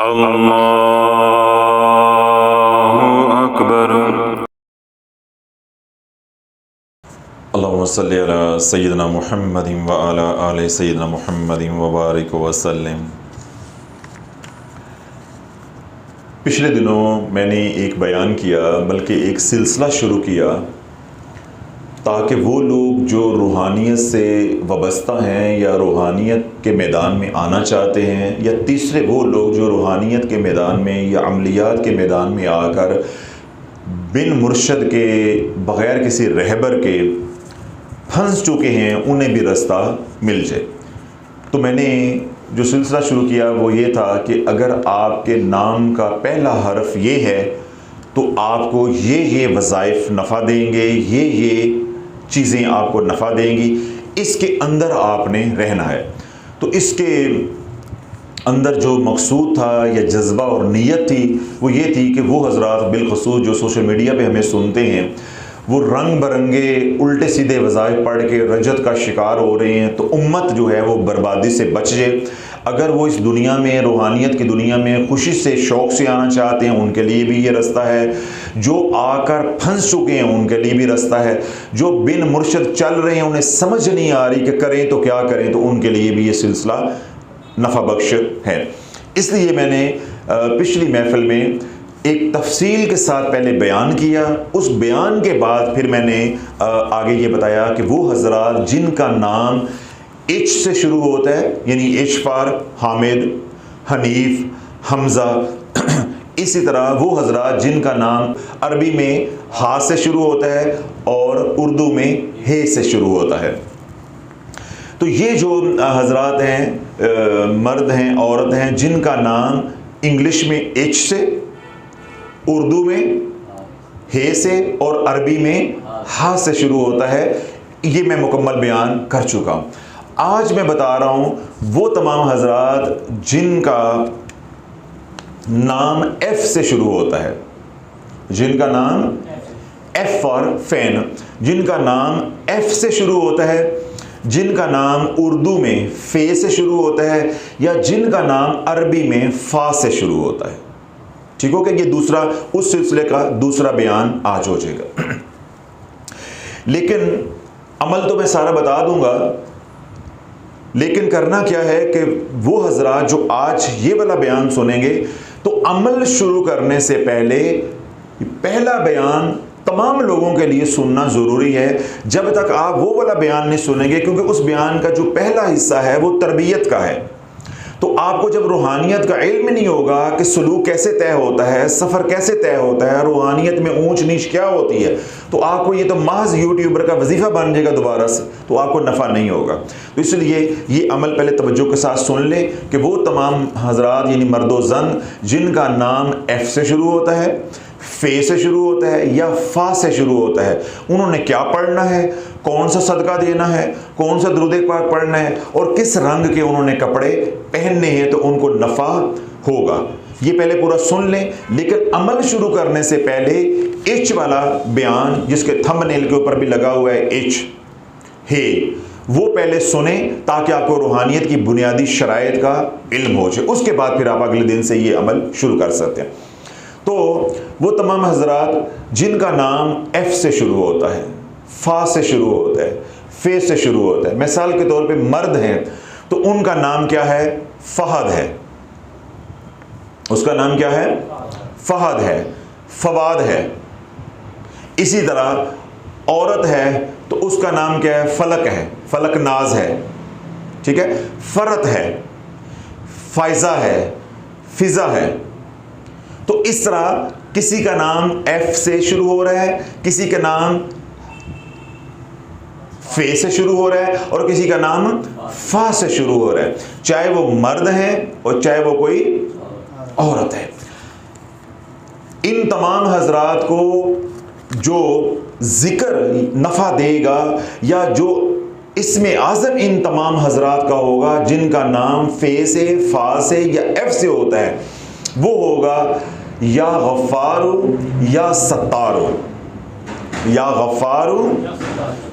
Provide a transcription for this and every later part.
अल्लाहु अकबर। अल्लाहुम्मा सल्लि अला सय्यिदिना मुहम्मदिन व अला आलि सय्यिदिना मुहम्मदिन व बारिक व सल्लिम। पिछले दिनों मैंने एक बयान किया, बल्कि एक सिलसिला शुरू किया, ताकि वो लोग जो रूहानियत से वाबस्ता हैं या रूहानियत के मैदान में आना चाहते हैं, या तीसरे वो लोग जो रूहानियत के मैदान में या अमलियात के मैदान में आकर बिन मुर्शद के बग़ैर किसी रहबर के फंस चुके हैं, उन्हें भी रास्ता मिल जाए। तो मैंने जो सिलसिला शुरू किया वो ये था कि अगर आपके नाम का पहला हर्फ ये है तो आपको ये वज़ाइफ नफ़ा देंगे, ये चीज़ें आपको नफ़ा देंगी, इसके अंदर आपने रहना है। तो इसके अंदर जो मकसूद था या जज्बा और नीयत थी वो ये थी कि वो हज़रात बिलखसूस जो सोशल मीडिया पे हमें सुनते हैं, वो रंग बरंगे उल्टे सीधे वज़ाइफ पढ़ के रजत का शिकार हो रहे हैं, तो उम्मत जो है वो बर्बादी से बच जाए। अगर वो इस दुनिया में, रूहानियत की दुनिया में खुशी से शौक़ से आना चाहते हैं, उनके लिए भी ये रास्ता है। जो आकर फंस चुके हैं उनके लिए भी रास्ता है। जो बिन मुर्शद चल रहे हैं, उन्हें समझ नहीं आ रही कि करें तो क्या करें, तो उनके लिए भी ये सिलसिला नफ़ा बख्श है। इसलिए मैंने पिछली महफिल में एक तफसील के साथ पहले बयान किया, उस बयान के बाद फिर मैंने आगे ये बताया कि वो हज़रात जिनका नाम एच से शुरू होता है, यानी एच फॉर हामिद, हनीफ, हमज़ा, इसी तरह वो हज़रात जिनका नाम अरबी में हा से शुरू होता है और उर्दू में हे से शुरू होता है। तो ये जो हज़रात हैं, मर्द हैं, औरत हैं, जिनका नाम इंग्लिश में एच से, उर्दू में हे से और अरबी में हा से शुरू होता है, ये मैं मुकम्मल बयान कर चुका हूँ। आज मैं बता रहा हूँ वो तमाम हज़रात जिनका नाम एफ से शुरू होता है, जिनका नाम एफ फॉर फैन, जिनका नाम एफ से शुरू होता है, जिनका नाम उर्दू में फे से शुरू होता है, या जिनका नाम अरबी में फा से शुरू होता है। ठीक हो, कि ये दूसरा उस सिलसिले का दूसरा बयान आज हो जाएगा। लेकिन अमल तो मैं सारा बता दूंगा, लेकिन करना क्या है कि वो हज़रात जो आज ये वाला बयान सुनेंगे, तो अमल शुरू करने से पहले पहला बयान तमाम लोगों के लिए सुनना ज़रूरी है। जब तक आप वो वाला बयान नहीं सुनेंगे, क्योंकि उस बयान का जो पहला हिस्सा है वो तरबियत का है, तो आपको जब रूहानियत का इल्म नहीं होगा कि सलूक कैसे तय होता है, सफ़र कैसे तय होता है, रूहानियत में ऊंच नीच क्या होती है, तो आपको ये तो महज यूट्यूबर का वजीफ़ा बन जाएगा दोबारा से, तो आपको नफ़ा नहीं होगा। तो इसलिए ये अमल पहले तवज्जो के साथ सुन लें कि वो तमाम हज़रात यानी मर्दो ज़न जिनका नाम एफ से शुरू होता है, फे से शुरू होता है या फा से शुरू होता है, उन्होंने क्या पढ़ना है, कौन सा सदका देना है, कौन सा दुरूद पाक पढ़ना है, और किस रंग के उन्होंने कपड़े पहनने हैं, तो उनको नफ़ा होगा। ये पहले पूरा सुन लें। लेकिन अमल शुरू करने से पहले एच वाला बयान, जिसके थंबनेल के ऊपर भी लगा हुआ है एच, हे, वो पहले सुने, ताकि आपको रूहानियत की बुनियादी शराइत का इल्म हो जाए। उसके बाद फिर आप अगले दिन से ये अमल शुरू कर सकते हैं। तो वो तमाम हज़रात जिनका नाम एफ से शुरू होता है, फा से शुरू होता है, फे से शुरू होता है, मिसाल के तौर पे मर्द हैं तो उनका नाम क्या है, फहद है। उसका नाम क्या है, फहद है, फवाद है। इसी तरह औरत है तो उसका नाम क्या है, फलक है, फलक नाज है। ठीक है, फरत है, फायजा है, फिजा है। तो इस तरह किसी का नाम एफ से शुरू हो रहा है, किसी का नाम फे से शुरू हो रहा है, और किसी का नाम फा से शुरू हो रहा है, चाहे वो मर्द है और चाहे वो कोई औरत है। इन तमाम हजरात को जो जिक्र नफ़ा देगा, या जो इसमें आज़म इन तमाम हजरात का होगा जिनका नाम फे से, फा से या एफ से होता है, वो होगा या गफ़ारू या सत्तारू, या गफ़ारू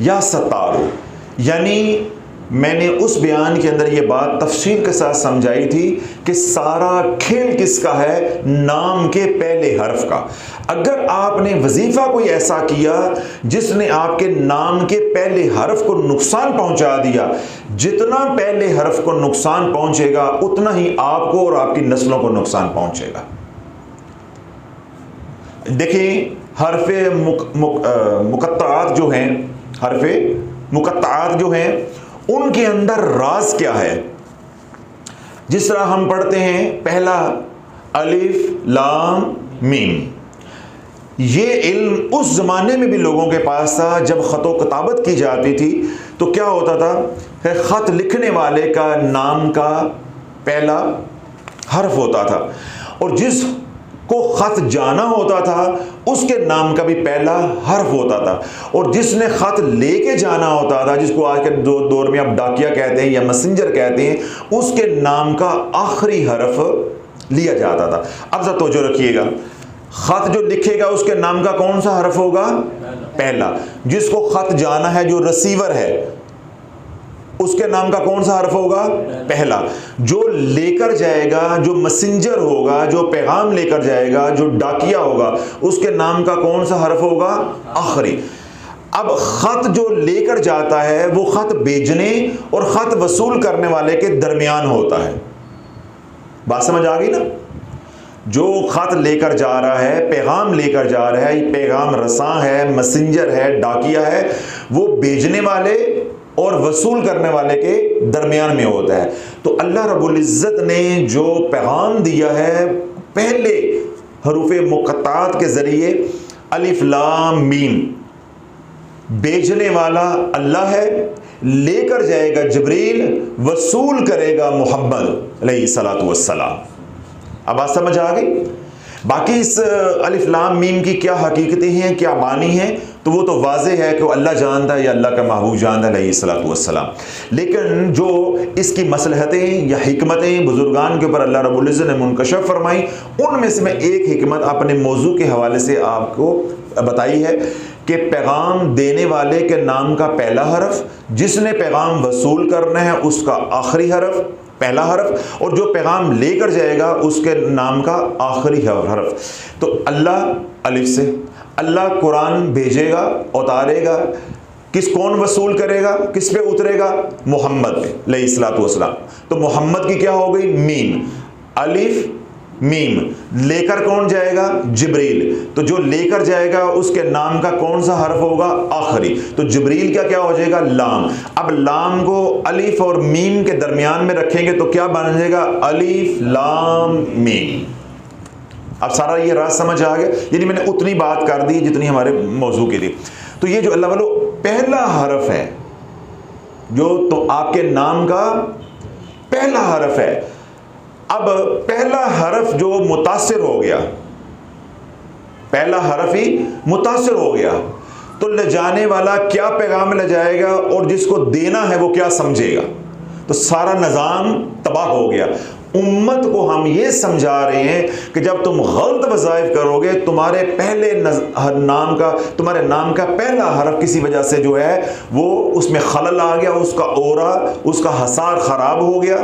या सत्तारू। यानी मैंने उस बयान के अंदर ये बात तफसील के साथ समझाई थी कि सारा खेल किसका है? नाम के पहले हर्फ का। अगर आपने वजीफा कोई ऐसा किया जिसने आपके नाम के पहले हर्फ को नुकसान पहुंचा दिया, जितना पहले हर्फ को नुकसान पहुंचेगा उतना ही आपको और आपकी नस्लों को नुकसान पहुंचेगा। देखिए, हरफे मुकत्ताआत जो हैं, हरफे मुकत्ताआत जो हैं, उनके अंदर राज क्या है? जिस तरह हम पढ़ते हैं पहला अलिफ लाम मीम, ये इल्म उस ज़माने में भी लोगों के पास था। जब ख़त व किताबत की जाती थी तो क्या होता था? ख़त लिखने वाले का नाम का पहला हर्फ होता था, और जिसको ख़त जाना होता था उसके नाम का भी पहला हर्फ होता था, और जिसने ख़त लेके जाना होता था, जिसको आज के दौर में आप डाकिया कहते हैं या मैसेंजर कहते हैं, उसके नाम का आखिरी हर्फ लिया जाता था। अब जरा तवज्जो रखिएगा, ख़त जो लिखेगा उसके नाम का कौन सा हर्फ होगा? पहला। जिसको ख़त जाना है, जो रिसीवर है, उसके नाम का कौन सा हर्फ होगा? पहला। जो लेकर जाएगा, जो मैसेंजर होगा, जो पैगाम लेकर जाएगा, जो डाकिया होगा, उसके नाम का कौन सा हर्फ होगा? आखिरी। अब ख़त जो लेकर जाता है वो ख़त भेजने और ख़त वसूल करने वाले के दरमियान होता है। बात समझ आ गई ना? जो ख़त लेकर जा रहा है, पैगाम लेकर जा रहा है, पैगाम रसां है, मैसेंजर है, डाकिया है, वो भेजने वाले और वसूल करने वाले के दरमियान में होता है। तो अल्लाह रब्बुल इज़्ज़त ने जो पैगाम दिया है पहले हरूफ़े मुक़त्ताआत के ज़रिए, अलिफ लाम मीम, भेजने वाला अल्लाह है, लेकर जाएगा जिब्रील, वसूल करेगा मुहम्मद अलैहिस्सलातु वस्सलाम। अब बात समझ आ गई? बाकी इस अलिफ लाम मीम की क्या हकीकतें हैं, क्या मानी हैं, तो वो तो वाज़े है कि अल्लाह जानता है या अल्लाह का महबूब जानता है अलैहिस्सलातु वस्सलाम। लेकिन जो इसकी मसलहतें या हिकमतें बुजुर्गान के ऊपर अल्लाह रब्बुल इज़्ज़त ने मुनकशफ फरमाई, उनमें से मैं एक हिकमत अपने मौजू के हवाले से आपको बताई है कि पैगाम देने वाले के नाम का पहला हरफ, जिसने पैगाम वसूल करना है उसका आखिरी हरफ, पहला हरफ, और जो पैगाम लेकर जाएगा उसके नाम का आखिरी हरफ। तो अल्लाह अलिफ से, अल्लाह कुरान भेजेगा, उतारेगा, कौन वसूल करेगा, किस पे उतरेगा? मोहम्मद पे अलैहिस्सलातु वस्सलाम। तो मोहम्मद की क्या हो गई? मीम, अलिफ मीम, लेकर कौन जाएगा? जिब्रील। तो जो लेकर जाएगा उसके नाम का कौन सा हर्फ होगा? आखिरी। तो जिब्रील क्या हो जाएगा? लाम। अब लाम को अलिफ और मीम के दरमियान में रखेंगे तो क्या बन जाएगा? अलिफ लाम मीम। अब सारा ये राज समझ आ गया? यानी मैंने उतनी बात कर दी जितनी हमारे मौजू की थी। तो ये जो अल्लाह वालों पहला हरफ है, जो तो आपके नाम का पहला हरफ है। अब पहला हरफ जो मुतासिर हो गया, पहला हरफ ही मुतासिर हो गया, तो ले जाने वाला क्या पैगाम ले जाएगा और जिसको देना है वो क्या समझेगा? तो सारा निज़ाम तबाह हो गया। उम्मत को हम ये समझा रहे हैं कि जब तुम गलत वज़ाइफ करोगे, तुम्हारे पहले तुम्हारे नाम का पहला हरफ किसी वजह से जो है वो उसमें खलल आ गया, उसका ओरा, उसका हसार ख़राब हो गया,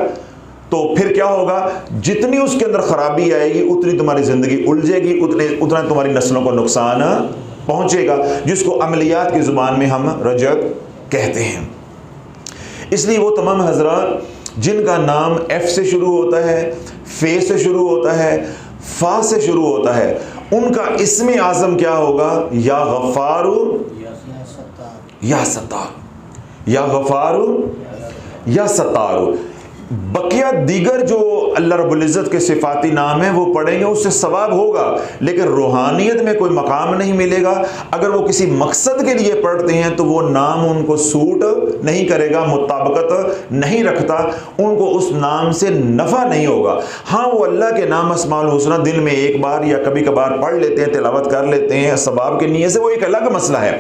तो फिर क्या होगा? जितनी उसके अंदर ख़राबी आएगी उतनी तुम्हारी ज़िंदगी उलझेगी, उतना तुम्हारी नस्लों को नुकसान पहुँचेगा, जिसको अमलियात की ज़ुबान में हम रजक कहते हैं। इसलिए वो तमाम हज़रात जिनका नाम एफ से शुरू होता है, फे से शुरू होता है, फा से शुरू होता है, उनका इस्म आज़म क्या होगा? या गफ़ारू या सत्तार, या गफ़ारू या सत्तारू। बकिया दीगर जो अल्लाह रब्बुल इज़्ज़त के सिफाती नाम है वो पढ़ेंगे, उससे सवाब होगा, लेकिन रूहानियत में कोई मकाम नहीं मिलेगा। अगर वो किसी मकसद के लिए पढ़ते हैं तो वो नाम उनको सूट नहीं करेगा, मुताबिकत नहीं रखता, उनको उस नाम से नफ़ा नहीं होगा। हाँ, वो अल्लाह के नाम अस्माउल हुस्ना दिन में एक बार या कभी कभार पढ़ लेते हैं, तिलावत कर लेते हैं सवाब के नीयत से, वो एक अलग मसला है।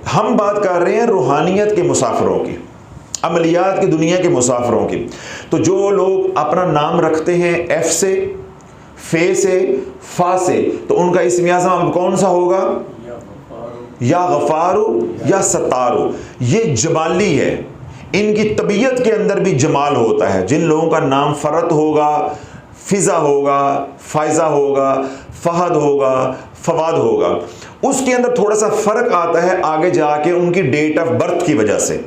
हम बात कर रहे हैं रूहानियत के मुसाफिरों की, अमलियात की दुनिया के मुसाफिरों की। तो जो लोग अपना नाम रखते हैं एफ से, फे से, फा से, तो उनका इस्म आज़म कौन सा होगा? या गफ़ारू या सत्तारू। ये जमाली है, इनकी तबीयत के अंदर भी जमाल होता है। जिन लोगों का नाम फ़रत होगा, फ़िज़ा होगा, फ़ायज़ा होगा, फ़हद होगा, फ़वाद होगा, उसके अंदर थोड़ा सा फ़र्क आता है आगे जाके उनकी डेट ऑफ बर्थ की वजह से,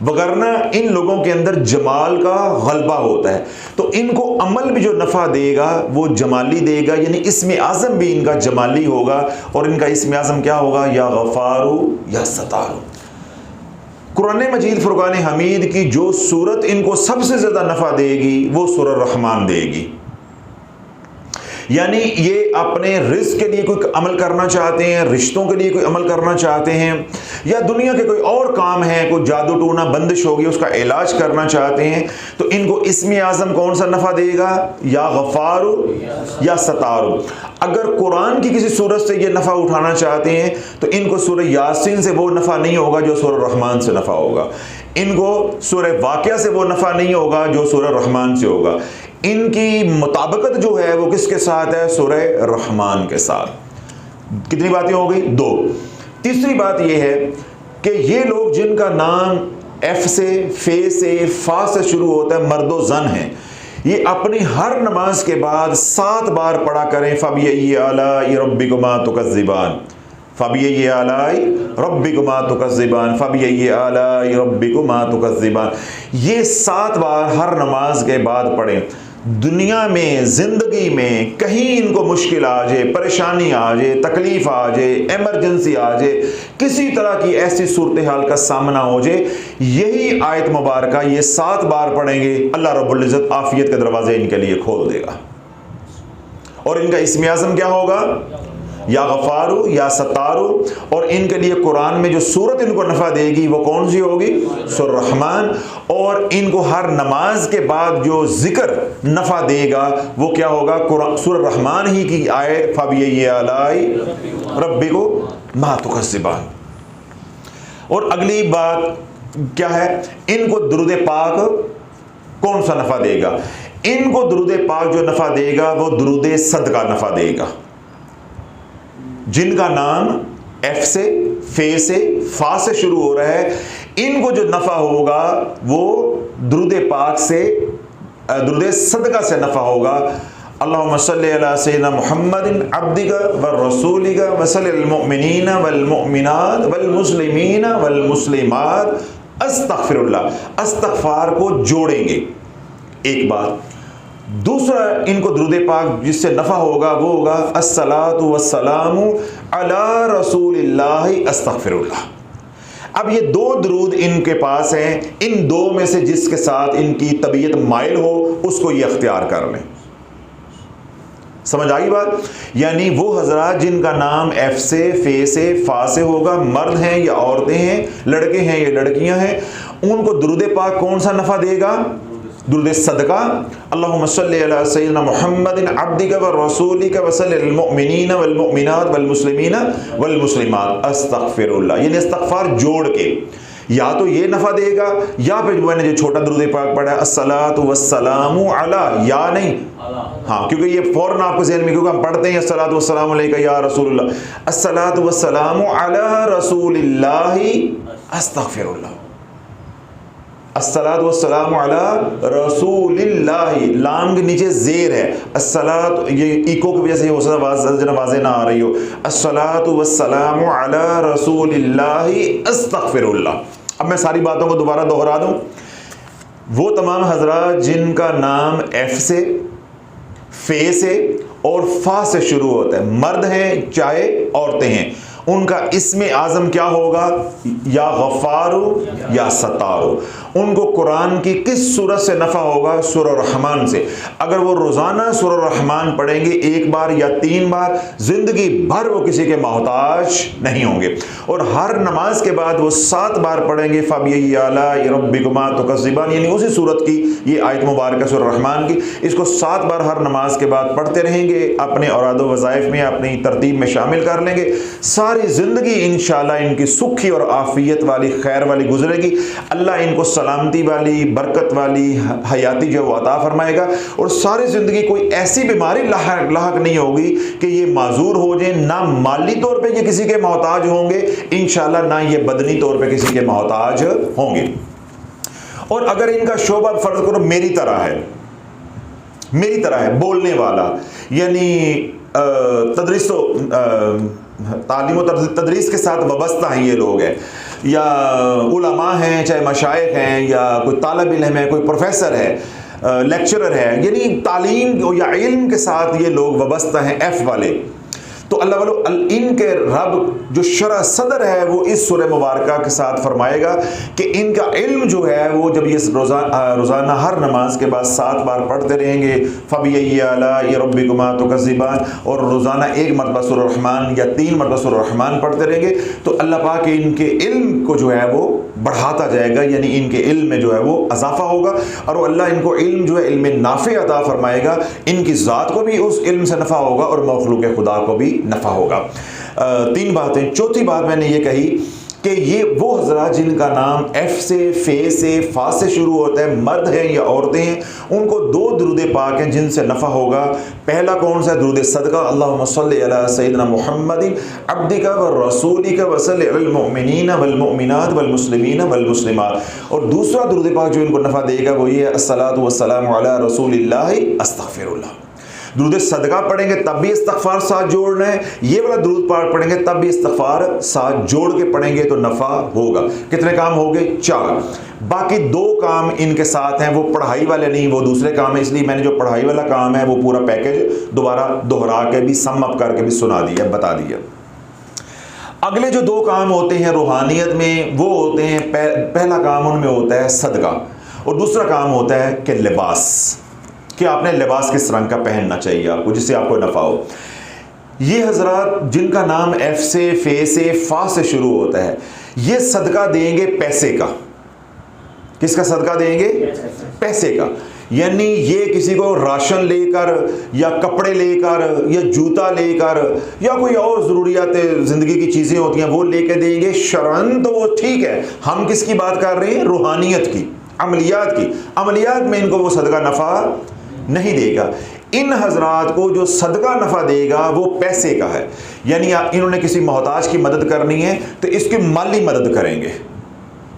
वगरना इन लोगों के अंदर जमाल का गलबा होता है। तो इनको अमल भी जो नफ़ा देगा वो जमाली देगा, यानी इस्म आज़म भी इनका जमाली होगा। और इनका इस्म आज़म क्या होगा? या गफ़ारू या सतारू। कुरान मजीद फुरकान हमीद की जो सूरत इनको सबसे ज़्यादा नफ़ा देगी वो सूरह रहमान देगी। यानी ये अपने रिस्क के लिए कोई अमल करना चाहते हैं, रिश्तों के लिए कोई अमल करना चाहते हैं, या दुनिया के कोई और काम है, कोई जादू टूना बंदिश होगी उसका इलाज करना चाहते हैं, तो इनको इस्म आज़म कौन सा नफ़ा देगा? या गफ़ारू या सतारू। अगर कुरान की किसी सूरत से ये नफ़ा उठाना चाहते हैं तो इनको सूरह यासीन से वो नफ़ा नहीं होगा जो सूरह रहमान से नफ़ा होगा। इनको सूरह वाक़िया से वो नफ़ा नहीं होगा जो सूरह रहमान से होगा। इनकी मुताबिकत जो है वो किसके साथ है? सूरह रहमान के साथ। कितनी बातें हो गई? 2। तीसरी बात यह है कि ये लोग जिनका नाम एफ से, फे से, फा से शुरू होता है, मर्दो जन हैं, ये अपनी हर नमाज के बाद 7 बार पढ़ा करें फ़बिय्यि आलाई रब्बिकुमा तुकज़्ज़िबान, फ़बिय्यि आलाई रब्बिकुमा तुकज़्ज़िबान, फ़बिय्यि आलाई रब्बिकुमा तुकज़्ज़िबान। ये 7 बार हर नमाज के बाद पढ़ें। दुनिया में, ज़िंदगी में कहीं इनको मुश्किल आ जाए, परेशानी आ जाए, तकलीफ़ आ जाए, एमरजेंसी आ जाए, किसी तरह की ऐसी सूरत हाल का सामना हो जाए, यही आयत मुबारका ये 7 बार पढ़ेंगे, अल्लाह रब्बुल इज़्ज़त आफ़ियत के दरवाजे इनके लिए खोल देगा। और इनका इस्म आज़म क्या होगा? या गफ़ारू या सतारू। और इनके लिए कुरान में जो सूरत इनको नफ़ा देगी वो कौन सी होगी? सूरह रहमान। और इनको हर नमाज के बाद जो ज़िक्र नफ़ा देगा वो क्या होगा? सूरह रहमान ही की आयत फ़बिय्यि आलाई रब्बिकुमा तुकज़्ज़िबान। और अगली बात क्या है? इनको दुरूद पाक कौन सा नफ़ा देगा? इनको दुरूद पाक जो नफ़ा देगा वो दुरूद सदका नफ़ा देगा। जिनका नाम एफ से, फे से, फा से शुरू हो रहा है, इनको जो नफ़ा होगा वो दुरूद पाक से, दुरूद सदका से नफ़ा होगा। अल्लाहुम्मा सल्लि अला सय्यिदिना मुहम्मदिन अब्दिका व रसूलिका व सल्लिल मुमिनीना वल मुमिनात वल मुस्लिमीना वल मुस्लिमात अस्तगफिरुल्लाह। इस्तग़फ़ार को जोड़ेंगे, एक बात। दूसरा इनको दुरूद पाक जिससे नफ़ा होगा वो होगा अस्सलातु वस्सलामु अला रसूलिल्लाहि अस्तगफिरुल्लाह। अब ये 2 दुरूद इनके पास हैं, इन 2 में से जिसके साथ इनकी तबीयत माइल हो उसको ये अख्तियार कर लें। समझ आई बात? यानी वो हजरात जिनका नाम एफ से, फे से, फा से होगा, मर्द हैं या औरतें हैं, लड़के हैं या लड़कियां हैं, उनको दुरूद पाक कौन सा नफ़ा देगा? दुरूद सदका। अल्लाहुम्मा सल्लि अला सय्यिदिना मुहम्मदिन अब्दिका व रसूलिका व सल्लिल मुमिनीना वल मुमिनात वल मुस्लिमीना वल मुस्लिमात अस्तगफिरुल्लाह। यानी इस्तग़फ़ार जोड़ के या तो ये नफ़ा देगा, या फिर मैंने जो छोटा दुरूद पाक पढ़ा अस्सलातु वस्सलामु अला, या नहीं, हाँ, क्योंकि ये फ़ौरन आपको ज़हन में, क्योंकि हम पढ़ते हैं अस्सलातु वस्सलामु अलैका या रसूलुल्लाह, अस्सलातु वस्सलामु अला रसूलिल्लाहि अस्तगफिरुल्लाह, अस्सलातु वस्सलामु अला रसूलिल्लाहि, लाम के नीचे ज़ेर है, अस्सलात, ये इको की वजह से हो सकता है वाज़े ना आ रही हो, अस्सलातु वस्सलामु अला रसूलिल्लाहि अस्तगफिरुल्लाह। अब मैं सारी बातों को दोबारा दोहरा दूँ। वो तमाम हजरात जिनका नाम एफ से, फे से और फा से शुरू होता है, मर्द हैं चाहे औरतें हैं, उनका इस्म आज़म क्या होगा? या गफ़ारू या सतारू। उनको कुरान की किस सूरत से नफ़ा होगा? सूरह रहमान से। अगर वो रोज़ाना सूरह रहमान पढ़ेंगे 1 बार या 3 बार, ज़िंदगी भर वो किसी के मोहताज नहीं होंगे। और हर नमाज के बाद वो 7 बार पढ़ेंगे फ़बिय्यि आलाई रब्बिकुमा तुकज़्ज़िबान, यानी उसी सूरत की ये आयत मुबारक सूरह रहमान की, इसको 7 बार हर नमाज के बाद पढ़ते रहेंगे, अपने औराद वज़ाइफ में, अपनी तरतीब में शामिल कर लेंगे। सारी ज़िंदगी इंशाअल्लाह इनकी सुखी और आफ़ियत वाली, खैर वाली गुजरेगी। अल्लाह इनको सलामती वाली, बरकत वाली हयाती जो अता फरमाएगा, और सारी ज़िंदगी कोई ऐसी बीमारी लाहक नहीं होगी कि ये माजूर हो जाए। ना माली तौर पे ये किसी के मोहताज होंगे इंशाअल्लाह, ना ये बदनी तौर पे किसी के मोहताज होंगे। और अगर इनका शोबा फर्ज करो मेरी तरह है बोलने वाला, यानी तालीम और तदरीस के साथ वाबस्ता हैं ये लोग हैं, या उलमा हैं, चाहे मशाइख हैं, या कोई तालिब इल्म है, कोई प्रोफेसर है, लेक्चरर है, यानी तालीम या इल्म के साथ ये लोग वाबस्ता हैं, एफ वाले, तो अल्लाह वालों इनके रब जो शरह सदर है वो इस सूरह मुबारका के साथ फरमाएगा कि इनका इल्म जो है वो जब ये रोज़ाना हर नमाज के बाद 7 बार पढ़ते रहेंगे, फ़बिअय्यि आलाइ रब्बिकुमा तुकज़्ज़िबान, और रोज़ाना 1 मरतबा सूरह रहमान या 3 मरतबा सूरह रहमान पढ़ते रहेंगे, तो अल्लाह पाक इनके इल्म को जो है वो बढ़ाता जाएगा, यानी इनके इल्म में जो है वो इजाफा होगा, और अल्लाह इनको इल्म जो है इल्म नाफ़े अता फरमाएगा, इनकी ज़ात को भी उस इल्म से नफ़ा होगा और मखलूक़ खुदा को भी नफ़ा होगा। 3 बातें। चौथी बात मैंने ये कही कि ये वो हज़रात जिनका नाम एफ से, फे से, फा से शुरू होता है, मर्द हैं या औरतें हैं, उनको 2 दुरूद पाक हैं जिनसे नफ़ा होगा। पहला कौन सा? दुरूद सदका, अल्लाहुम्मा सल्लि अला सय्यिदिना मुहम्मदिन अब्दिका व रसूलिका व सल्लि अलल मुमिनीना वल मुमिनात वल मुस्लिमीना वल मुस्लिमात। और दूसरा दुरूद पाक जो इनको नफ़ा देगा वो ये अस्सलातु वस्सलामु अला रसूलिल्लाहि अस्तग़फिरुल्लाह। दुरूद सदका पढ़ेंगे तब भी इस्तग़फ़ार साथ जोड़ना है, ये वाला दुरूद पाक पढ़ेंगे तब भी इस्तग़फ़ार साथ जोड़ के पढ़ेंगे तो नफ़ा होगा। कितने काम हो गए? 4। बाकी 2 काम इनके साथ हैं, वो पढ़ाई वाले नहीं, वो दूसरे काम है, इसलिए मैंने जो पढ़ाई वाला काम है वो पूरा पैकेज दोबारा दोहरा के भी सम अप करके भी सुना दिया, बता दिया। अगले जो 2 काम होते हैं रूहानियत में वो होते हैं, पहला काम उनमें होता है सदका, और दूसरा काम होता है कि लिबास, कि आपने लिबास किस रंग का पहनना चाहिए आपको जिससे आपको नफ़ा हो। ये हजरात जिनका नाम एफ से, फे से, फा से शुरू होता है, ये सदका देंगे पैसे का। किसका सदका देंगे? पैसे का। यानी ये किसी को राशन लेकर या कपड़े लेकर या जूता लेकर या कोई और ज़रूरियात ज़िंदगी की चीज़ें होती हैं वो लेकर देंगे शरअन, तो वो ठीक है। हम किसकी बात कर रहे हैं? रूहानियत की, अमलियात की। अमलियात में इनको वो सदका नफ़ा नहीं देगा। इन हजरात को जो सदका नफ़ा देगा वो पैसे का है, यानी इन्होंने किसी मोहताज की मदद करनी है तो इसकी माली मदद करेंगे,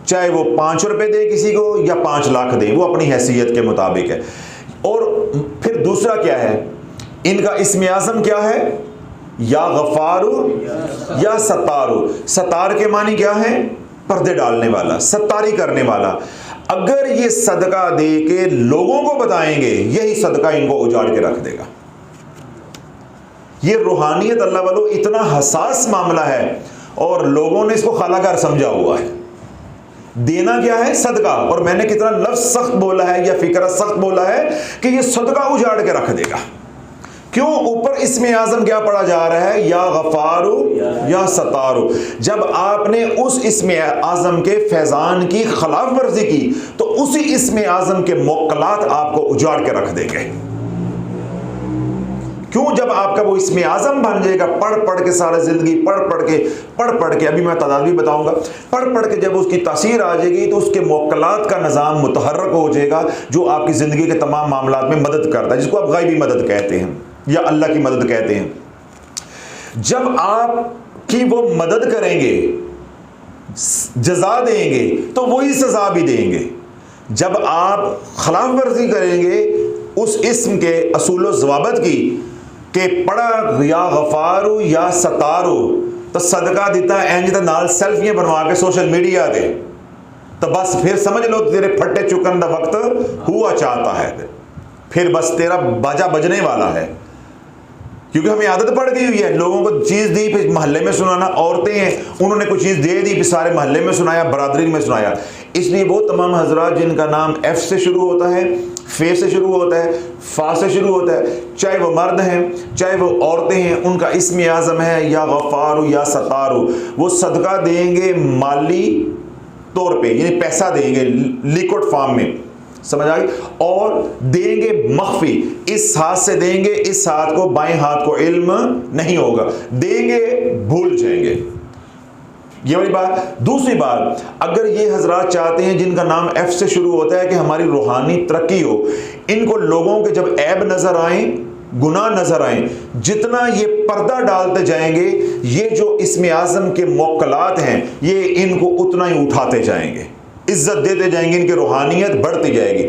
चाहे वो 5 रुपए दे किसी को या 5 लाख दे, वो अपनी हैसियत के मुताबिक है। और फिर दूसरा क्या है इनका? इस्म आज़म क्या है? या गफ़ारू या सत्तारू। सत्तार के मानी क्या है? पर्दे डालने वाला, सत्तारी करने वाला। अगर ये सदका दे के लोगों को बताएंगे, यही सदका इनको उजाड़ के रख देगा। ये रूहानियत अल्लाह वालों इतना हसास मामला है और लोगों ने इसको खालागार समझा हुआ है। देना क्या है? सदका। और मैंने कितना लफ्ज सख्त बोला है या फिक्र सख्त बोला है कि ये सदका उजाड़ के रख देगा। क्यों? ऊपर इसमें आज़म क्या पढ़ा जा रहा है? या गफ़ारू या सतारू। जब आपने उस इसमें आज़म के फैज़ान की खिलाफ वर्जी की तो उसी इसमें आज़म के मौक़लात आपको उजाड़ के रख देंगे। क्यों? जब आपका वो इसमें आज़म बन जाएगा, पढ़ पढ़ के सारा ज़िंदगी पढ़ पढ़ के, अभी मैं तादाद भी बताऊंगा, पढ़ के जब उसकी तासीर आ जाएगी तो उसके मौक़लात का निज़ाम मुतहर्रक हो जाएगा जो आपकी ज़िंदगी के तमाम मामलात में मदद करता है, जिसको आप गायबी मदद कहते हैं या अल्लाह की मदद कहते हैं। जब आप की वो मदद करेंगे, जज़ा देंगे तो वही सज़ा भी देंगे। जब आप खिलाफ वर्जी करेंगे उस इस्म के असूल व ज़वाबित की कि पढ़ा या गफ़ारू या सतारू तो सदका दिता इंज नाल सेल्फियां बनवा के सोशल मीडिया दे, तो बस फिर समझ लो तेरे फट्टे चुकन का वक्त हुआ चाहता है, फिर बस तेरा बाजा बजने वाला है। क्योंकि हमें आदत पड़ गई हुई है, लोगों को चीज़ दी फिर मोहल्ले में सुनाना। औरतें हैं उन्होंने कोई चीज़ दे दी फिर सारे मोहल्ले में सुनाया, बरादरी में सुनाया। इसलिए वो तमाम हजरात जिनका नाम एफ से शुरू होता है, फे से शुरू होता है, फा से शुरू होता है, चाहे वो मर्द हैं चाहे वो औरतें हैं, उनका इस्म आज़म है या गफ़ारू या सतारू। वो सदका देंगे माली तौर पे, यानी पैसा देंगे लिक्विड फॉर्म में, समझ आ गई, और देंगे मख्फी, इस हाथ से देंगे, इस हाथ को, बाएं हाथ को इल्म नहीं होगा, देंगे भूल जाएंगे। ये वाली बात। दूसरी बात, अगर ये हजरात चाहते हैं जिनका नाम एफ से शुरू होता है कि हमारी रूहानी तरक्की हो, इनको लोगों के जब ऐब नजर आए, गुनाह नजर आए, जितना ये पर्दा डालते जाएंगे, ये जो इसमें आज़म के मौक़लात हैं ये इनको उतना ही उठाते जाएंगे। इज्जत देते जाएंगे, इनकी रूहानियत बढ़ती जाएगी।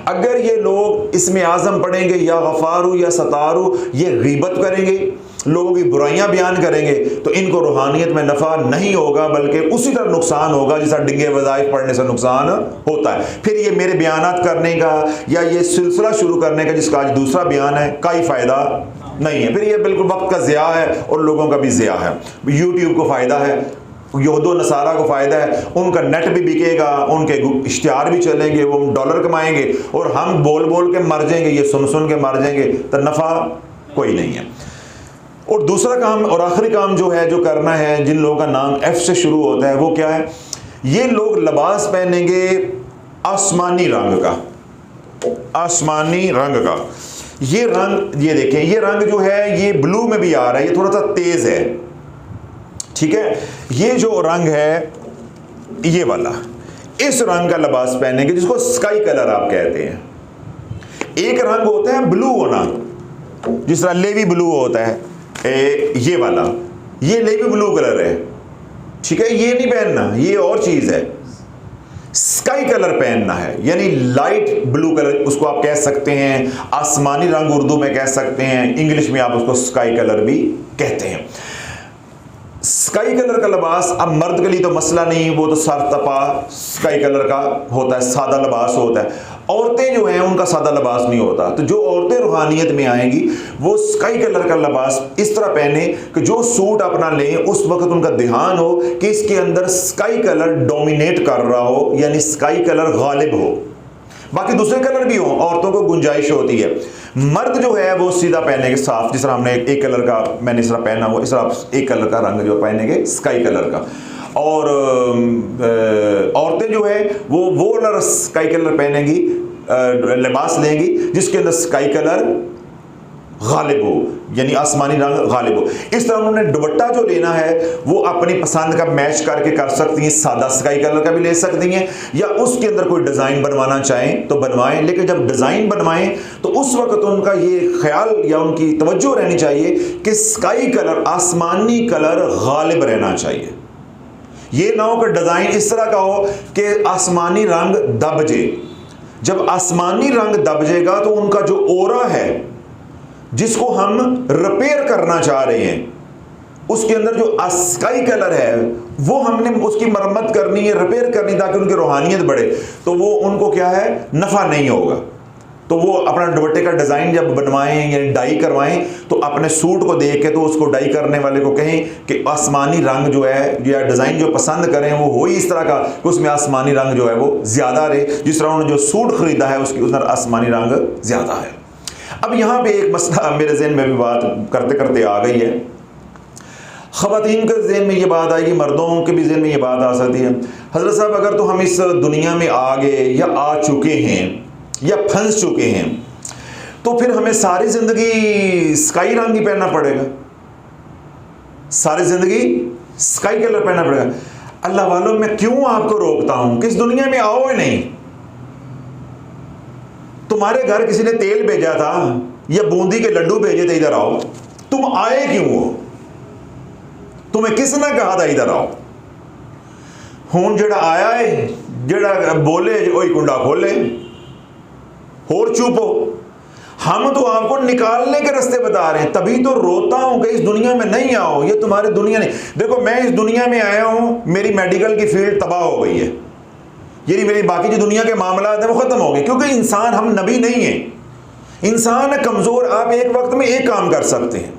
अगर ये लोग इसमें आज़म पढ़ेंगे या गफ़ारू या सतारू, ये गीबत करेंगे, लोगों की बुराइयां बयान करेंगे, तो इनको रूहानियत में नफ़ा नहीं होगा, बल्कि उसी तरह नुकसान होगा जैसा डिंगे वज़ाइफ पढ़ने से नुकसान होता है। फिर ये मेरे बयानात करने का या ये सिलसिला शुरू करने का, जिसका आज दूसरा बयान है, कोई फ़ायदा नहीं है। फिर ये बिल्कुल वक्त का ज़िया है और लोगों का भी ज़िया है। यूट्यूब को फ़ायदा है, यहूदो नसारा को फ़ायदा है, उनका नेट भी बिकेगा, उनके इश्तिहार भी चलेंगे, वो डॉलर कमाएंगे, और हम बोल बोल के मर जाएंगे, ये सुन सुन के मर जाएंगे, तो नफ़ा कोई नहीं है। और दूसरा काम और आखिरी काम जो है, जो करना है, जिन लोगों का नाम एफ से शुरू होता है, वो क्या है? ये लोग लिबास पहनेंगे आसमानी रंग का, आसमानी रंग का। ये रंग, ये देखें, ये रंग जो है ये ब्लू में भी आ रहा है, ये थोड़ा सा तेज है, ठीक है। ये जो रंग है ये वाला, इस रंग का लिबास पहनेंगे, जिसको स्काई कलर आप कहते हैं। एक रंग होता है ब्लू होना, जिस तरह लेवी ब्लू होता है, ये वाला, ये नेवी ब्लू कलर है, ठीक है। ये नहीं पहनना, ये और चीज है। स्काई कलर पहनना है, यानी लाइट ब्लू कलर, उसको आप कह सकते हैं आसमानी रंग, उर्दू में कह सकते हैं, इंग्लिश में आप उसको स्काई कलर भी कहते हैं। स्काई कलर का लिबास अब मर्द के लिए तो मसला नहीं, वो तो सर तपा स्काई कलर का होता है, सादा लिबास होता है। औरतें जो हैं उनका सादा लिबास नहीं होता, तो जो औरतें रूहानियत में आएंगी वो स्काई कलर का लिबास इस तरह पहने कि जो सूट अपना लें उस वक्त उनका ध्यान हो कि इसके अंदर स्काई कलर डोमिनेट कर रहा हो, यानी स्काई कलर गालिब हो। बाकी दूसरे कलर भी हों, औरतों को गुंजाइश होती है। मर्द जो है वो सीधा पहनेंगे साफ, जिस तरह हमने एक कलर का, मैंने इस तरह पहना हुआ, इस तरह एक कलर का रंग जो पहनेंगे स्काई कलर का। और औरतें जो है वो कलर स्काई कलर पहनेंगी, लिबास लेंगी जिसके अंदर स्काई कलर गालिब हो, यानी आसमानी रंग गालिब हो। इस तरह उन्होंने दुपट्टा जो लेना है वो अपनी पसंद का मैच करके कर सकती हैं, सादा स्काई कलर का भी ले सकती हैं, या उसके अंदर कोई डिज़ाइन बनवाना चाहें तो बनवाएं। लेकिन जब डिज़ाइन बनवाएं तो उस वक्त उनका ये ख्याल या उनकी तवज्जो रहनी चाहिए कि स्काई कलर, आसमानी कलर गालिब रहना चाहिए। ये ना हो कि डिज़ाइन इस तरह का हो कि आसमानी रंग दब जाए। जब आसमानी रंग दब जाएगा तो उनका जो ओरा है, जिसको हम रिपेयर करना चाह रहे हैं, उसके अंदर जो स्काई कलर है वो हमने उसकी मरम्मत करनी है, रिपेयर करनी, ताकि उनकी रूहानियत बढ़े। तो वो उनको क्या है, नफ़ा नहीं होगा। तो वो अपना दुपट्टे का डिज़ाइन जब बनवाएं या डाई करवाएं तो अपने सूट को देख के तो उसको डाई करने वाले को कहें कि आसमानी रंग जो है या डिज़ाइन जो पसंद करें वो हो ही इस तरह का कि उसमें आसमानी रंग जो है वो ज़्यादा रहे, जिस तरह उन्होंने जो सूट ख़रीदा है उसकी उस तरह आसमानी रंग ज़्यादा है। अब यहाँ पे एक मसला मेरे ज़हन में भी बात करते करते आ गई है। ख़वातीन के ज़हन में ये बात आएगी, मर्दों के भी ज़हन में ये बात आ सकती है। हज़रत साहब, अगर तो हम इस दुनिया में आ गए या आ चुके हैं या फंस चुके हैं तो फिर हमें सारी ज़िंदगी स्काई रंग ही पहनना पड़ेगा, सारी ज़िंदगी स्काई कलर पहनना पड़ेगा। अल्लाह वालों, मैं क्यों आपको रोकता हूँ कि इस दुनिया में आओ ही नहीं। तुम्हारे घर किसी ने तेल भेजा था या बूंदी के लड्डू भेजे थे, इधर आओ, तुम आए क्यों हो? तुम्हें किसने कहा था इधर आओ? हूं जड़ा आया है, जड़ा बोले वही कुंडा खोले, होर चुप हो। हम तो आपको निकालने के रास्ते बता रहे हैं, तभी तो रोता हूं कि इस दुनिया में नहीं आओ, ये तुम्हारी दुनिया नहीं। देखो, मैं इस दुनिया में आया हूं, मेरी मेडिकल की फील्ड तबाह हो गई है, यानी मेरी बाकी जो दुनिया के मामला हैं वो ख़त्म हो गए, क्योंकि इंसान, हम नबी नहीं हैं, इंसान है कमज़ोर। आप एक वक्त में एक काम कर सकते हैं,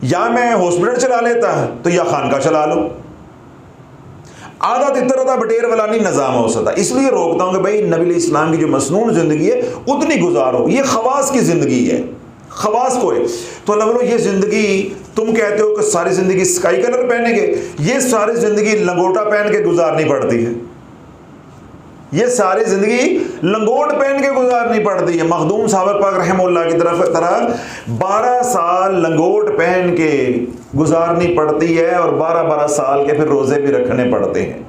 या मैं हॉस्पिटल चला लेता तो या खानका चला लो। आधा तितर आधा बटेर वाला नहीं निज़ाम हो सकता। इसलिए रोकता हूँ कि भाई नबी इस्लाम की जो मसनून ज़िंदगी है उतनी गुजारो, ये खवास की ज़िंदगी है, खवास को है। तो अल्लाह बोलो, ये ज़िंदगी तुम कहते हो कि सारी ज़िंदगी स्काई कलर पहनेंगे, ये सारी ज़िंदगी लंगोटा पहन के गुजारनी पड़ती है, ये सारी ज़िंदगी लंगोट पहन के गुजारनी पड़ती है। मखदूम साहब पाक रहमतुल्लाह की तरह 12 साल लंगोट पहन के गुजारनी पड़ती है, और 12-12 साल के फिर रोज़े भी रखने पड़ते हैं,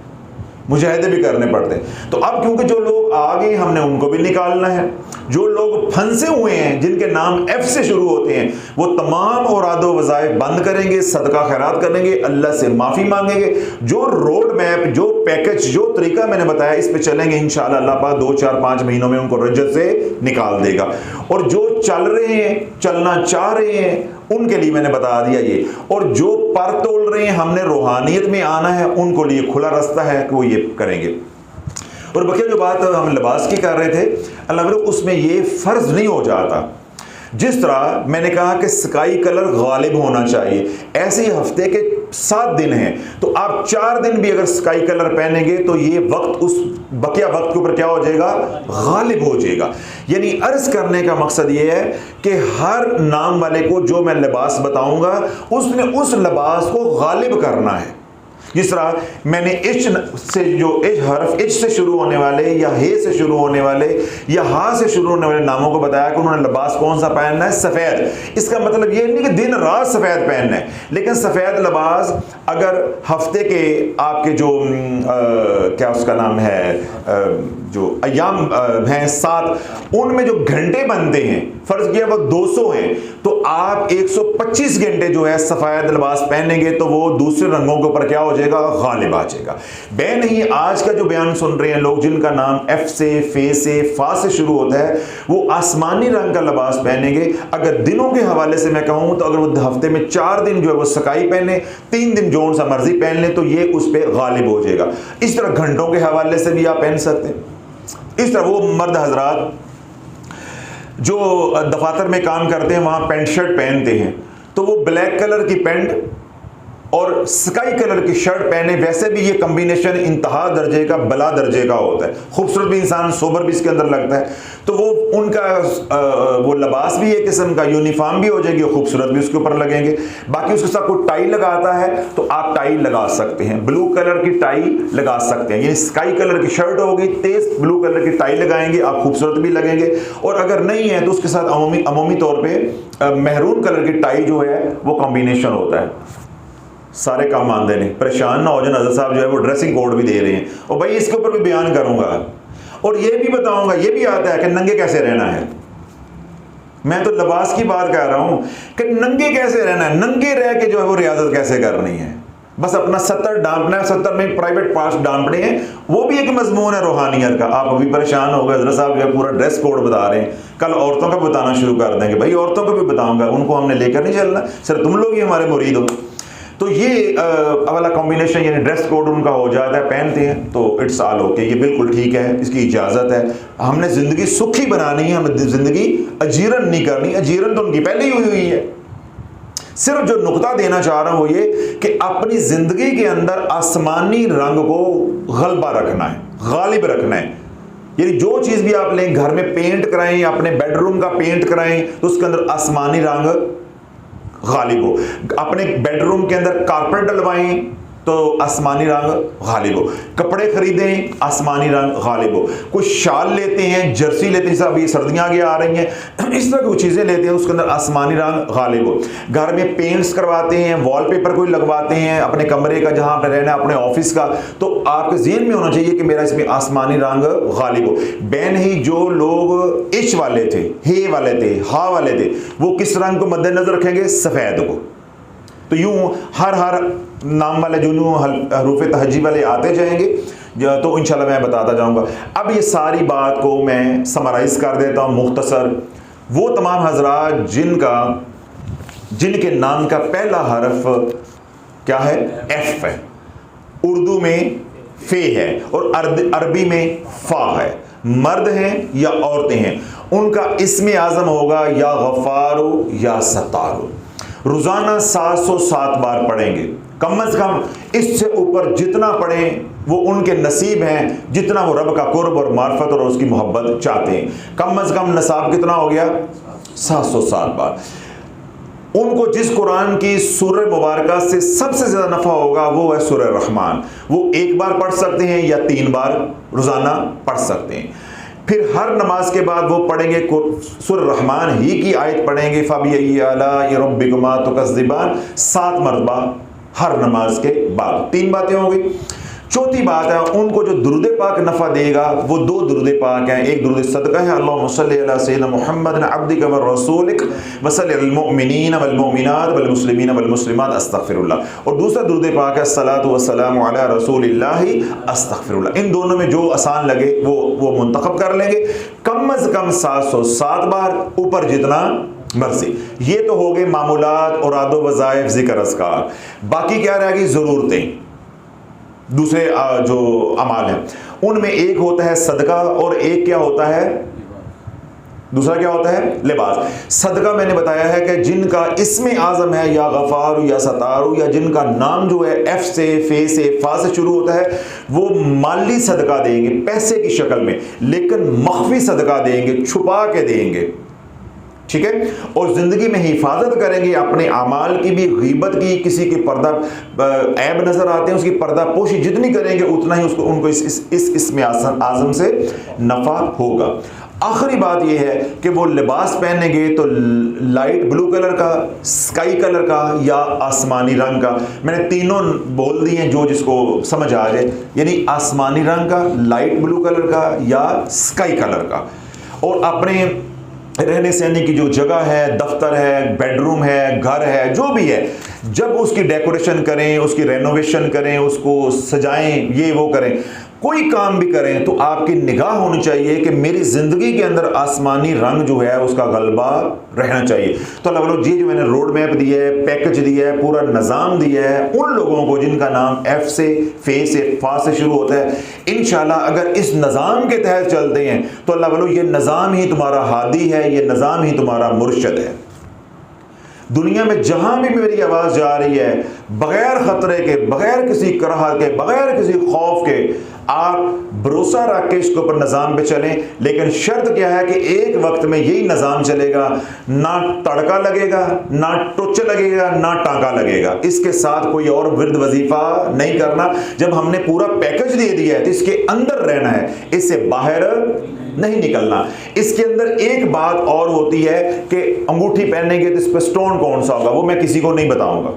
मुजाहिदे भी करने पड़ते हैं। तो अब क्योंकि जो लोग लोग आ गए हमने उनको भी निकालना है। जो लोग फंसे हुए हैं जिनके नाम एफ से शुरू होते हैं वो तमाम औरादो वज़ाइफ बंद करेंगे, सदका खैरात करेंगे, अल्लाह से माफ़ी मांगेंगे। जो रोड मैप, जो पैकेज, जो तरीका मैंने बताया इस पे चलेंगे, इंशाअल्लाह अल्लाह पाक 2, 4, 5 महीनों में उनको रज्जत से निकाल देगा। और जो चल रहे हैं, चलना चाह रहे हैं, उनके लिए मैंने बता दिया ये। और जो पर तोल रहे हैं हमने रूहानियत में आना है, उनको लिए खुला रास्ता है कि वो ये करेंगे। और बकिया जो बात हम लिबास की कर रहे थे, अल्लाह उसमें ये फर्ज नहीं हो जाता। जिस तरह मैंने कहा कि स्काई कलर गालिब होना चाहिए, ऐसे ही हफ्ते के 7 दिन हैं तो आप 4 दिन भी अगर स्काई कलर पहनेंगे तो ये वक्त उस बकिया वक्त के ऊपर क्या हो जाएगा, गालिब हो जाएगा। यानी अर्ज करने का मकसद ये है कि हर नाम वाले को जो मैं लिबास बताऊंगा उसने उस लिबास को गालिब करना है। जिस तरह मैंने इच से, जो इच हर्फ इच से शुरू होने वाले या हे से शुरू होने वाले या हा से शुरू होने वाले नामों को बताया कि उन्होंने लिबास कौन सा पहनना है, सफ़ेद। इसका मतलब ये नहीं कि दिन रात सफ़ेद पहनना है, लेकिन सफ़ेद लिबास अगर हफ्ते के आपके जो क्या उसका नाम है, जो अयाम हैं 7, उनमें जो घंटे बनते हैं, फर्ज किया वो 200 हैं, तो आप 125 घंटे जो है सफ़ेद लिबास पहनेंगे तो वो दूसरे रंगों के ऊपर क्या हो जाएगा, गालिब आ जाएगा। बे नहीं, आज का जो बयान सुन रहे हैं लोग जिनका नाम एफ से, फे से, फा से शुरू होता है, वो आसमानी रंग का लिबास पहनेंगे। अगर दिनों के हवाले से मैं कहूँ तो अगर वो हफ्ते में 4 दिन जो है वो स्काई पहने, 3 दिन जो सा मर्जी पहन ले तो ये उस पर गालिब हो जाएगा। इस तरह घंटों के हवाले से भी आप पहन सकते हैं। इस तरह वो मर्द हजरात जो दफातर में काम करते हैं वहाँ पेंट शर्ट पहनते हैं तो वो ब्लैक कलर की पेंट और स्काई कलर की शर्ट पहने। वैसे भी ये कम्बिनेशन इंतहा दर्जे का, बला दर्जे का होता है। खूबसूरत भी इंसान, सोबर भी इसके अंदर लगता है। तो वो उनका वो लिबास भी एक किस्म का यूनिफॉर्म भी हो जाएगी और खूबसूरत भी उसके ऊपर लगेंगे। बाकी उसके साथ कोई टाई लगाता है तो आप टाई लगा सकते हैं, ब्लू कलर की टाई लगा सकते हैं। यानी स्काई कलर की शर्ट होगी, तेज ब्लू कलर की टाई लगाएंगे, आप खूबसूरत भी लगेंगे। और अगर नहीं है तो उसके साथ अमूमी तौर पर मेहरून कलर की टाई जो है वो कॉम्बिनेशन होता है। सारे काम आंदे ने, परेशान ना हो जाए। नजर साहब जो है वो ड्रेसिंग कोड भी दे रहे हैं और भाई इसके ऊपर भी बयान करूंगा और ये भी बताऊंगा, ये भी आता है कि नंगे कैसे रहना है। मैं तो लिबास की बात कर रहा हूं कि नंगे कैसे रहना है, नंगे रह के जो है वो रियाजत कैसे करनी है। बस अपना 70 डांपना है, 70 में प्राइवेट पार्ट्स डांपने हैं, वो भी एक मजमून है रूहानियत का। आप अभी परेशान हो गए, हज़रत साहब जो है पूरा ड्रेस कोड बता रहे हैं, कल औरतों का बताना शुरू कर देंगे। भाई औरतों को भी बताऊंगा, उनको हमने लेकर नहीं चलना, सर तुम लोग ही हमारे मुरीद हो। तो ये वाला कॉम्बिनेशन यानी ड्रेस कोड उनका हो जाता है, पहनते हैं तो इट्स ऑल ओके, ये बिल्कुल ठीक है, इसकी इजाज़त है। हमने ज़िंदगी सुखी बनानी है, हमें ज़िंदगी अजीरन नहीं करनी। अजीरन तो उनकी पहले ही हुई है। सिर्फ जो नुकता देना चाह रहा हूँ वो ये कि अपनी ज़िंदगी के अंदर आसमानी रंग को गलबा रखना है, गालिब रखना है। यानी जो चीज़ भी आप लें, घर में पेंट कराएं, अपने बेडरूम का पेंट कराएं तो उसके अंदर आसमानी रंग गालिब हो। अपने बेडरूम के अंदर कारपेट डलवाएं तो आसमानी रंग गालिब हो। कपड़े खरीदें, आसमानी रंग गालिब हो। कुछ शाल लेते हैं, जर्सी लेते हैं, जैसे अभी सर्दियाँ आगे आ रही हैं, इस तरह की चीज़ें लेते हैं, उसके अंदर आसमानी रंग गालिब हो। घर में पेंट्स करवाते हैं, वॉलपेपर कोई लगवाते हैं अपने कमरे का, जहाँ पर रहना, अपने ऑफिस का, तो आपके ज़हन में होना चाहिए कि मेरा इसमें आसमानी रंग गालिब हो। बैन ही जो लोग इच वाले थे, हे वाले थे, हा वाले थे, वो किस रंग को मद्देनजर रखेंगे, सफ़ेद को। तो यूं हर नाम वाले जो हरूफ तहजी वाले आते जाएंगे तो इंशाल्लाह मैं बताता जाऊंगा। अब ये सारी बात को मैं समराइज कर देता हूँ मुख्तसर। वो तमाम हजरात जिनके नाम का पहला हरफ क्या है, एफ है, उर्दू में फे है और अरबी में फा है, मर्द हैं या औरतें हैं, उनका इस्म आज़म होगा या गफ़ारो या सत्तारो। रोज़ाना 707 बार पढ़ेंगे, कम अज़ कम इससे ऊपर जितना पढ़ें वो उनके नसीब हैं, जितना वो रब का कुर्ब और मार्फत और उसकी मोहब्बत चाहते हैं। कम अज़ कम नसाब कितना हो गया, 707 बार। उनको जिस कुरान की सूरह मुबारका से सबसे ज़्यादा नफ़ा होगा वो है सूरह रहमान। वो 1 बार पढ़ सकते हैं या 3 बार रोज़ाना पढ़ सकते हैं। फिर हर नमाज के बाद वो पढ़ेंगे सूरह रहमान ही की आयत पढ़ेंगे, फ़बिअय्यि आलाइ रब्बिकुमा तुकज़्ज़िबान, 7 मरतबा हर नमाज के बाद। 3 बातें हो गई। चौथी बात है, उनको जो दुरूद पाक नफ़ा देगा वो दो दुरूद पाक हैं। एक दुरूद सदका है, अल्लाहुम्मा सल्लि अला सय्यिदिना मुहम्मद अब्दिका व रसूलिक व सल्लि अलल मुमिनीन वल मुमिनात वल मुस्लिमीन वल मुस्लिमात अस्तगफिरुल्लाह। और दूसरा दुरूद पाक है, अस्सलातु वस्सलामु अला रसूलिल्लाहि अस्तगफिरुल्लाह। इन दोनों में जो आसान लगे वो मुंतखब कर लेंगे। कम अज़ कम 707 बार, ऊपर जितना मर्जी। ये तो हो गए मामूलात, औरादो वज़ाइफ, ज़िक्र अज़कार। बाकी क्या रह गई? ज़रूरतें, दूसरे जो अमाल हैं उनमें एक होता है सदका और एक क्या होता है? दूसरा क्या होता है? लिबास। सदका मैंने बताया है कि जिनका इसमें आज़म है या गफ़ार या सतार या जिनका नाम जो है एफ से, फे से, फा से शुरू होता है, वो माली सदका देंगे पैसे की शक्ल में, लेकिन मख्फी सदका देंगे, छुपा के देंगे, ठीक है। और ज़िंदगी में हिफाजत करेंगे अपने अमाल की भी, गीबत की, किसी के पर्दा ऐब नज़र आते हैं उसकी पर्दा पोशी जितनी करेंगे उतना ही उनको इसमें आज़म से नफ़ा होगा। आखिरी बात यह है कि वो लिबास पहनेंगे तो लाइट ब्लू कलर का, स्काई कलर का या आसमानी रंग का। मैंने तीनों बोल दिए जो जिसको समझ आ जाए, यानी आसमानी रंग का, लाइट ब्लू कलर का या स्काई कलर का। और अपने रहने सहने की जो जगह है, दफ्तर है, बेडरूम है, घर है, जो भी है, जब उसकी डेकोरेशन करें, उसकी रेनोवेशन करें, उसको सजाएं, ये वो करें, कोई काम भी करें तो आपकी निगाह होनी चाहिए कि मेरी ज़िंदगी के अंदर आसमानी रंग जो है उसका गलबा रहना चाहिए। तो अल्लाह वालों, ये जो मैंने रोड मैप दिया है, पैकेज दिया है, पूरा निज़ाम दिया है, उन लोगों को जिनका नाम एफ से, फे से, फा से शुरू होता है, इंशाल्लाह अगर इस निज़ाम के तहत चलते हैं तो अल्लाह वालों ये निज़ाम ही तुम्हारा हादी है, ये निज़ाम ही तुम्हारा मुर्शद है। दुनिया में जहां भी मेरी आवाज़ जा रही है, बगैर ख़तरे के, बगैर किसी करह के, बगैर किसी खौफ के, आप भरोसा रख के इसके ऊपर निज़ाम पे चलें। लेकिन शर्त क्या है कि एक वक्त में यही निज़ाम चलेगा, ना तड़का लगेगा, ना टुच लगेगा, ना टांका लगेगा। इसके साथ कोई और विर्द वजीफा नहीं करना। जब हमने पूरा पैकेज दे दिया है तो इसके अंदर रहना है, इससे बाहर नहीं निकलना। इसके अंदर एक बात और होती है कि अंगूठी पहनेंगे तो इस पर स्टोन कौन सा होगा, वो मैं किसी को नहीं बताऊंगा।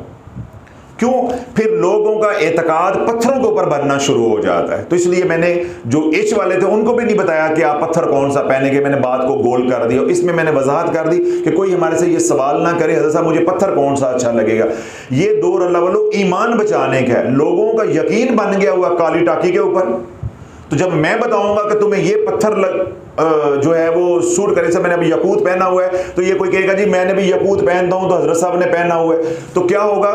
क्यों? फिर लोगों का एतकाद पत्थरों के ऊपर बनना शुरू हो जाता है। तो इसलिए मैंने जो इच वाले थे उनको भी नहीं बताया कि आप पत्थर कौन सा पहनेंगे, मैंने बात को गोल कर दिया। इसमें मैंने वजाहत कर दी कि कोई हमारे से ये सवाल ना करे, हज़रत साहब मुझे पत्थर कौन सा अच्छा लगेगा। ये दौर अल्लाह वालों ईमान बचाने का है। लोगों का यकीन बन गया हुआ काली टाकी के ऊपर, तो जब मैं बताऊंगा कि तुम्हें ये पत्थर जो है वो सूट करे, मैंने अभी यकूत पहना हुआ है, तो ये कोई कहेगा जी मैंने भी यकूत पहनता हूं तो हजरत साहब ने पहना हुआ है, तो क्या होगा?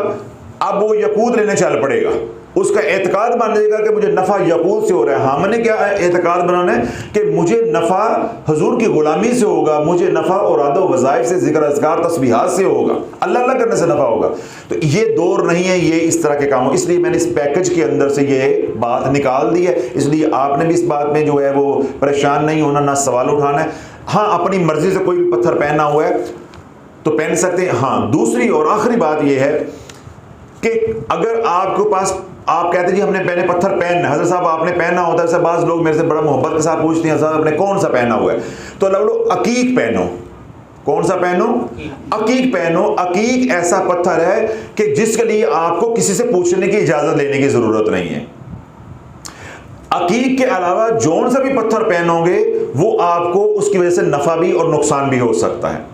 अब वो यकूत लेने चल पड़ेगा, उसका एतकाद बन जाएगा कि मुझे नफ़ा यकूत से हो रहा है। हाँ, मैंने क्या एतकाद बनाना है कि मुझे नफ़ा हुजूर की गुलामी से होगा, मुझे नफ़ा औरादो वज़ाइफ से, ज़िक्र अज़कार, तस्बीहात से होगा, अल्लाह अल्लाह करने से नफ़ा होगा। तो ये दौर नहीं है ये इस तरह के काम। इसलिए मैंने इस पैकेज के अंदर से ये बात निकाल दी है। इसलिए आपने भी इस बात में जो है वो परेशान नहीं होना, ना सवाल उठाना है। हाँ, अपनी मर्जी से कोई भी पत्थर पहना हुआ है तो पहन सकते हैं। हाँ, दूसरी और आखिरी बात यह है कि अगर आपके पास, आप कहते हैं जी हमने पहने पत्थर पहनना, हज़रत साहब आपने पहना होता है, बाज़ लोग मेरे से बड़ा मोहब्बत के साथ पूछते हैं हज़रत आपने कौन सा पहना हुआ है, तो अल्लाह लो अकीक पहनो। कौन सा पहनो? अकीक पहनो। अकीक ऐसा पत्थर है कि जिसके लिए आपको किसी से पूछने की इजाज़त लेने की ज़रूरत नहीं है। अकीक के अलावा जौन सा भी पत्थर पहनोगे वो आपको उसकी वजह से नफ़ा भी और नुकसान भी हो सकता है।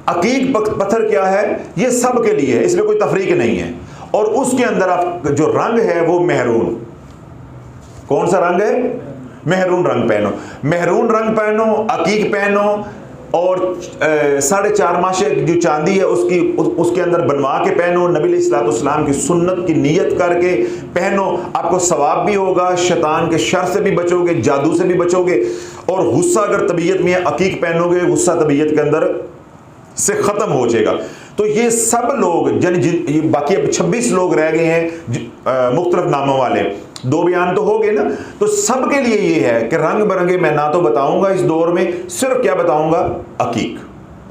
अकीक पत्थर क्या है? ये सब के लिए है, इसमें कोई तफरीक नहीं है। और उसके अंदर आप जो रंग है वो मेहरून। कौन सा रंग है? मेहरून रंग पहनो। मेहरून रंग पहनो, अकीक पहनो, और 4.5 माशे जो चांदी है उसके अंदर बनवा के पहनो। नबी अलैहिस्सलाम की सुन्नत की नियत करके पहनो, आपको सवाब भी होगा, शैतान के शर से भी बचोगे, जादू से भी बचोगे। और गुस्सा अगर तबीयत में अकीक पहनोगे, गुस्सा तबीयत के अंदर से ख़त्म हो जाएगा। तो ये सब लोग यानी बाकी अब 26 लोग रह गए हैं मुख्तलिफ नामों वाले, 2 बयान तो हो गए ना। तो सब के लिए ये है कि रंग बिरंगे मैं ना तो बताऊंगा इस दौर में, सिर्फ क्या बताऊंगा? अकीक।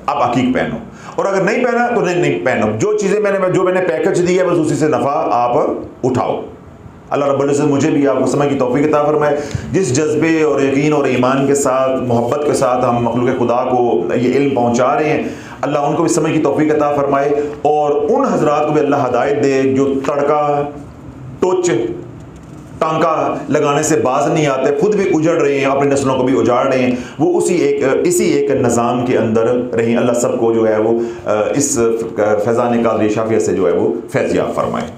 आप अकीक पहनो, और अगर नहीं पहना तो नहीं पहनो। जो चीज़ें मैंने पैकेज दिया है बस उसी से नफ़ा आप उठाओ। अल्लाह रब्बुल इज़्ज़त मुझे भी आपको समझ की तौफीक अता फरमाए। जिस जज्बे और यकीन और ईमान के साथ, मोहब्बत के साथ हम मखलूक खुदा को ये इल्म पहुँचा रहे हैं, अल्लाह उनको भी समझ की तौफीक अता फरमाए। और उन हजरात को भी अल्लाह हदायत दे जो तड़का, टुच, टांका लगाने से बाज नहीं आते, खुद भी उजड़ रहे हैं, अपनी नस्लों को भी उजाड़ रहे हैं, वो इसी एक निज़ाम के अंदर रहें। अल्लाह सबको जो है वो इस फैज़ान क़ादरी शाफ़ियत से जो है वो फैज़ याब फरमाए।